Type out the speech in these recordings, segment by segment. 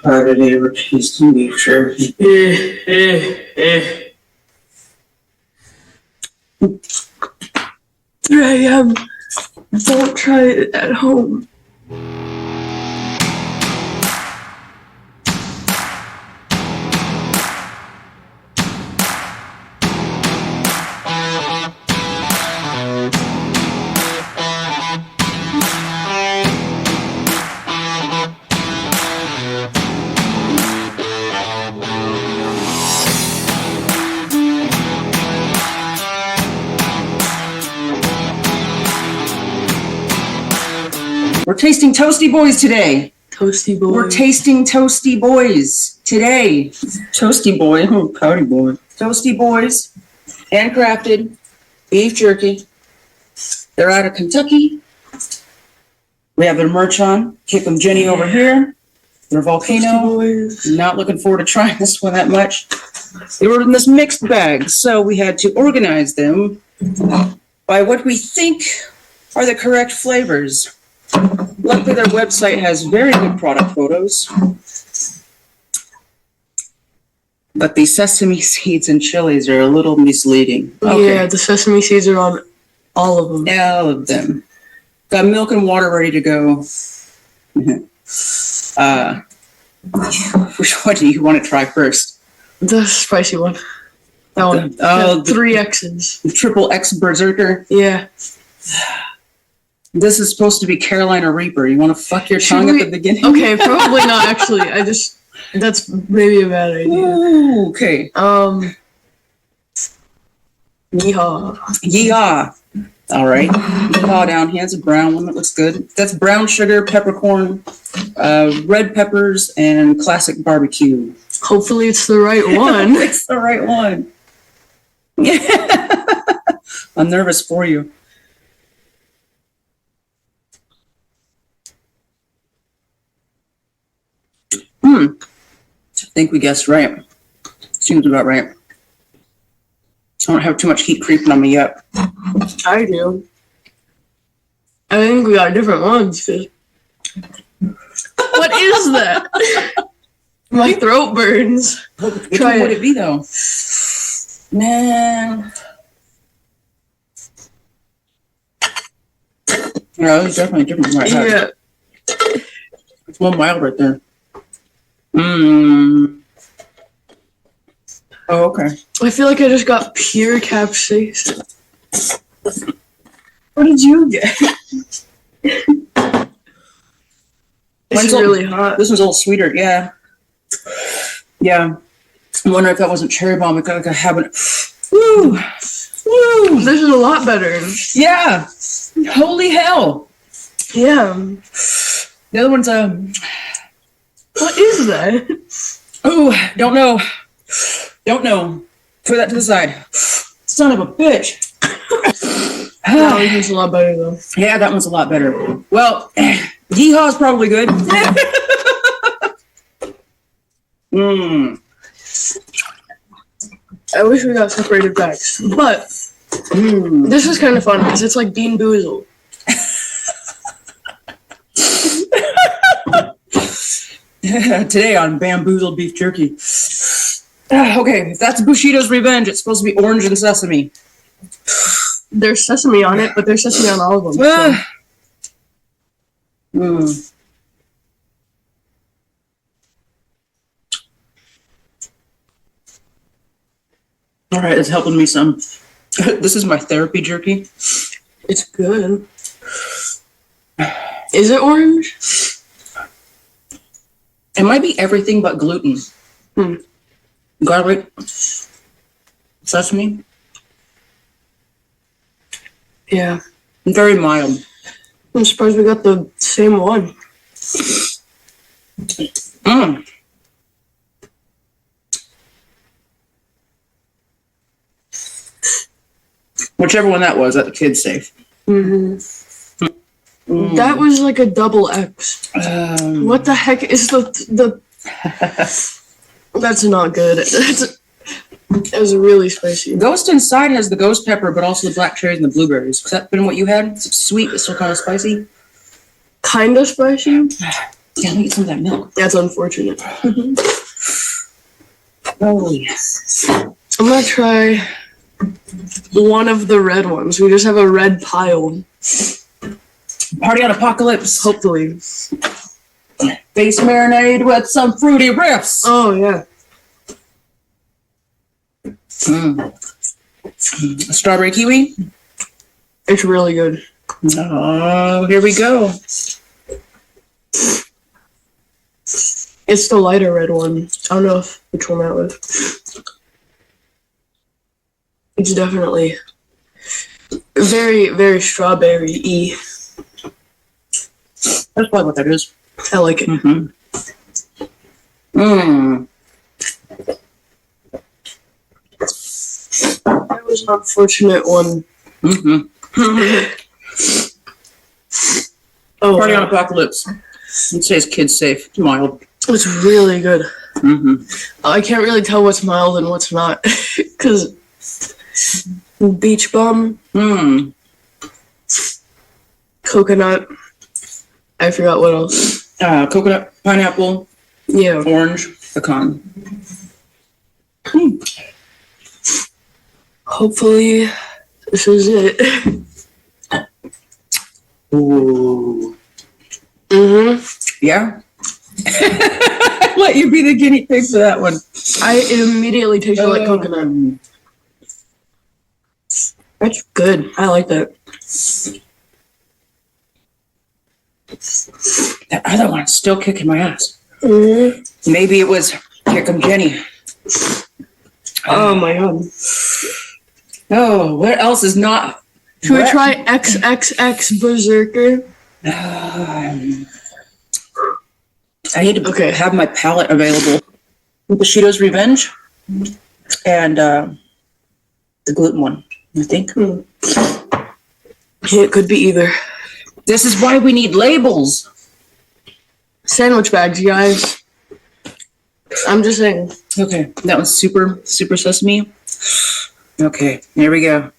Today we're tasting beef jerky. Here I am. Don't try it at home. We're tasting Toasty Bois today. Toasty Bois. We're tasting Toasty Bois today. Toasty Boy, oh, pouty boy. Toasty Bois, handcrafted beef jerky. They're out of Kentucky. We have their merch on. Kick 'em Jenny over here. Their volcano. Not looking forward to trying this one that much. They were in this mixed bag, so we had to organize them by what we think are the correct flavors. Luckily, their website has very good product photos. But the sesame seeds and chilies are a little misleading. Okay. Yeah, the sesame seeds are on all of them. All of them. Got milk and water ready to go. Which one do you want to try first? The spicy one. That one. The 3 X's. Triple X Berserker. Yeah. This is supposed to be Carolina Reaper. You want to fuck your tongue at the beginning? Okay, probably not actually. That's maybe a bad idea. Ooh, okay. Yeehaw. Yeehaw. All right. Yeehaw down here. It's a brown one that looks good. That's brown sugar, peppercorn, red peppers, and classic barbecue. Hopefully it's the right one. It's the right one. I'm nervous for you. I think we guessed right. Seems about right. I don't have too much heat creeping on me yet. I do. I think we got different ones. What is that? My throat burns. Which one would it be though? Nah. Yeah, it's definitely different. Right. Yeah. It's one mild right there. Oh, okay. I feel like I just got pure capsaicin. What did you get? It's really hot. This one's a little sweeter, yeah. Yeah. I wonder if that wasn't cherry bomb. It got like a habit. Woo! Woo! This is a lot better. Yeah. Holy hell. Yeah. The other one's What is that? Oh, don't know. Don't know. Put that to the side. Son of a bitch. That one's a lot better though. Yeah, that one's a lot better. Well, Yeehaw's probably good. I wish we got separated bags, but this is kind of fun because it's like bamboozled. Today on Bamboozled Beef Jerky. Okay, if that's Bushido's Revenge, it's supposed to be orange and sesame. There's sesame on it, but there's sesame on all of them. So. All right, it's helping me some. This is my therapy jerky. It's good. Is it orange? It might be everything but gluten. Garlic, sesame. Yeah. Very mild. I'm surprised we got the same one. Whichever one that was, that the kid's safe. That was like a double X. What the heck is the That's not good. It was really spicy. Ghost inside has the ghost pepper, but also the black cherries and the blueberries. Has that been what you had? It's sweet, but still kind of spicy? Kind of spicy. Yeah, let me get some of that milk. That's unfortunate. Oh, yes. I'm gonna try one of the red ones. We just have a red pile. Party on Apocalypse. Hopefully. Base marinade with some fruity riffs. Oh, yeah. Strawberry kiwi. It's really good. Oh, here we go. It's the lighter red one. I don't know which one that was. It's definitely very, very strawberry-y. That's probably what that is. I like it. That was an unfortunate one. Oh, Party on Apocalypse. It says kids safe. It's mild. it's really good. I can't really tell what's mild and what's not. Because beach bum, coconut, I forgot what else. Coconut, pineapple, Yeah. orange, pecan. Hopefully, this is it. Ooh. Yeah? Let you be the guinea pig for that one. I immediately tasted like coconut. That's good. I like that. That other one's still kicking my ass. Maybe it was Here Come Jenny. Oh my god. Oh, what else is not? Should we try XXX Berserker? I need to have my palette available. Bushido's Revenge and the gluten one, I think. It could be either. This is why we need labels. Sandwich bags, you guys. I'm just saying. Okay, that one's super sesame. Okay, here we go.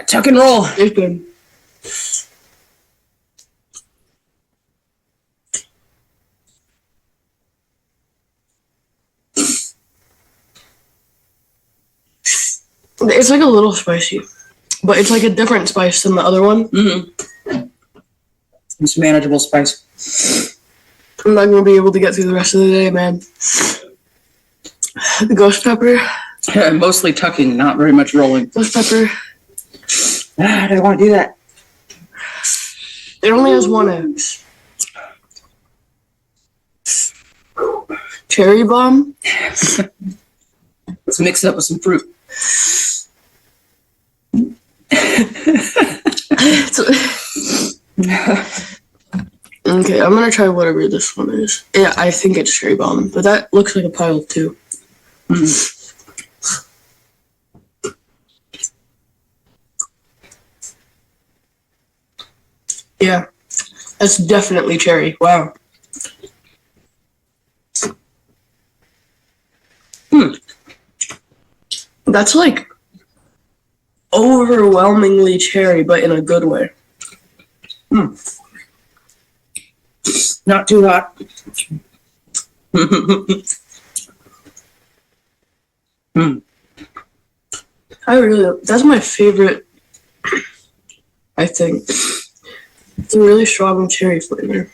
Tuck and roll. It's good. It's like a little spicy, but it's like a different spice than the other one. It's manageable spice. I'm not gonna be able to get through the rest of the day, man. The ghost pepper. Mostly tucking, not very much rolling. Ghost pepper. I don't want to do that. It only has one X. Cherry bomb. Let's mix it up with some fruit. Okay, I'm gonna try whatever this one is. Yeah, I think it's cherry bomb, but that looks like a pile too. Yeah, that's definitely cherry. Wow. That's like overwhelmingly cherry, but in a good way. Not too hot. That's my favorite, I think. It's a really strong cherry flavor.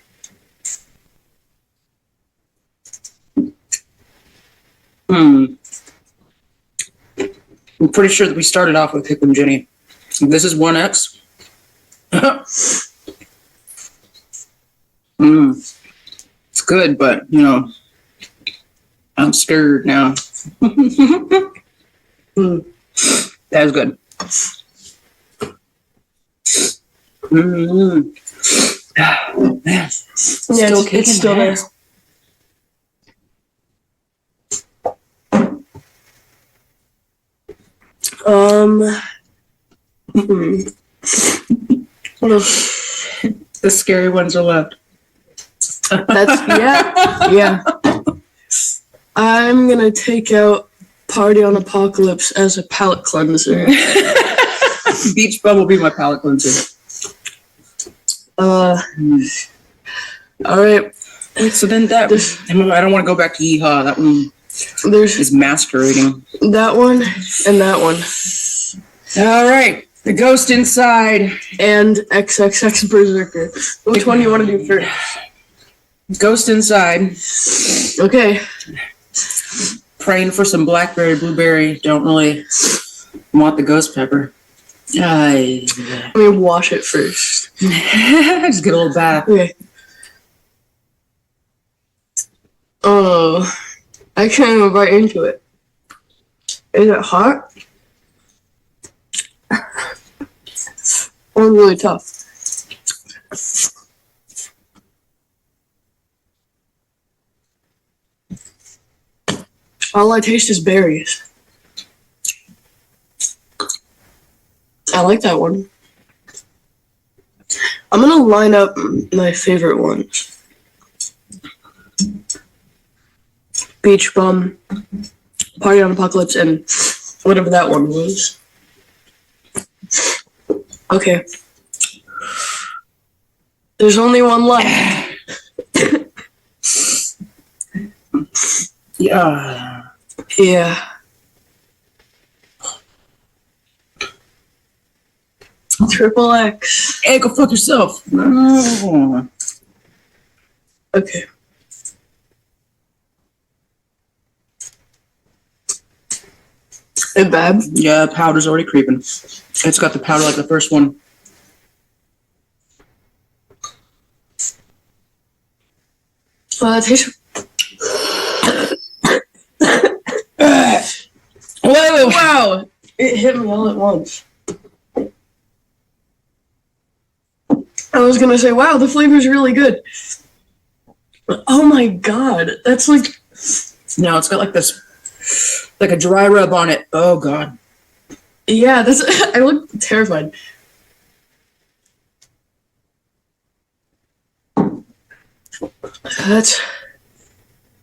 I'm pretty sure that we started off with Hick and Jenny. This is 1X. It's good, but, you know, I'm scared now. That was good. Man. Yeah, it's still there. What else? The scary ones are left. Yeah. I'm gonna take out Party on Apocalypse as a palate cleanser. Beach Bum will be my palate cleanser. All right. So then that I don't want to go back to Yeehaw. That one There's is masquerading. that one and that one. All right, the ghost inside. And XXX Berserker. Which one do you want to do first? Ghost inside. Okay. Praying for some blackberry, blueberry. Don't really want the ghost pepper. Let me wash it first. Just get a little bath. Okay. Oh, I can't even bite into it. Is it hot? Or really tough? All I taste is berries. I like that one. I'm gonna line up my favorite ones. Beach Bum, Party on Apocalypse, and whatever that one was. Okay. There's only one left. Yeah. Yeah. Triple X. Hey, go fuck yourself. No. Okay. It bad? Yeah, powder's already creeping. It's got the powder like the first one. Well, that tastes. Whoa! Wow! It hit me all at once. I was gonna say, wow, the flavor's really good. Oh my god, that's like. No, it's got like this, like a dry rub on it. Oh god. Yeah, that's. I look terrified. That's.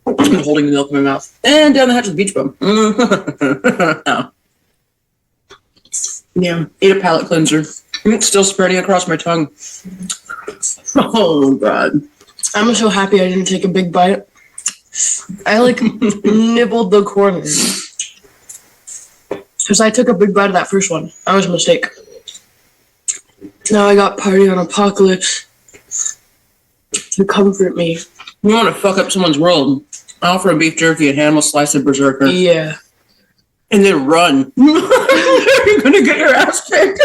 I'm holding the milk in my mouth. And down the hatch with Beach Bum. Oh. Yeah, eat a palate cleanser. It's still spreading across my tongue. Oh god. I'm so happy I didn't take a big bite. I like nibbled the corner. Because I took a big bite of that first one. That was a mistake. Now I got Party on Apocalypse to comfort me. You want to fuck up someone's world? Offer a beef jerky and hand them a slice of berserker. Yeah. And then run. You're gonna get your ass kicked.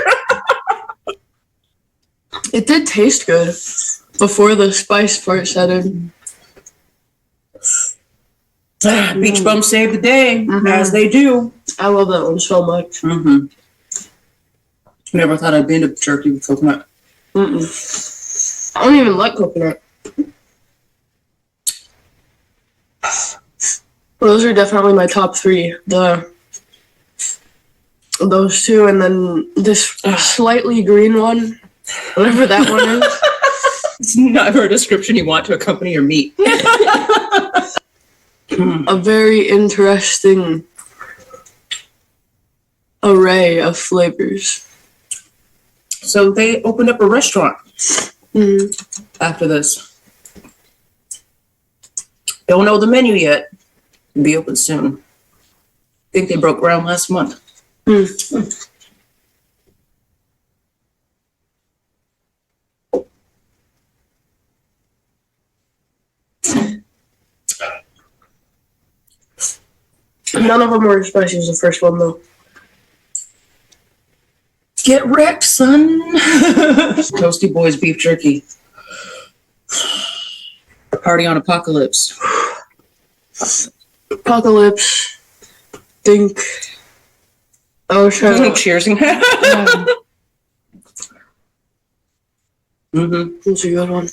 It did taste good before the spice part set in. Beach Bum saved the day, as they do. I love that one so much. Never thought I'd be into jerky with coconut. I don't even like coconut. Those are definitely my top three. Those two, and then this slightly green one, whatever that one is. It's never a description you want to accompany your meat. A very interesting array of flavors. So they opened up a restaurant after this. Don't know the menu yet. It'll be open soon. I think they broke ground last month. None of them were as spicy as the first one, though. Get wrecked, son. Toasty Bois beef jerky. Party on Apocalypse. Apocalypse. Think. Oh, shut up. Cheersing. That's a good one.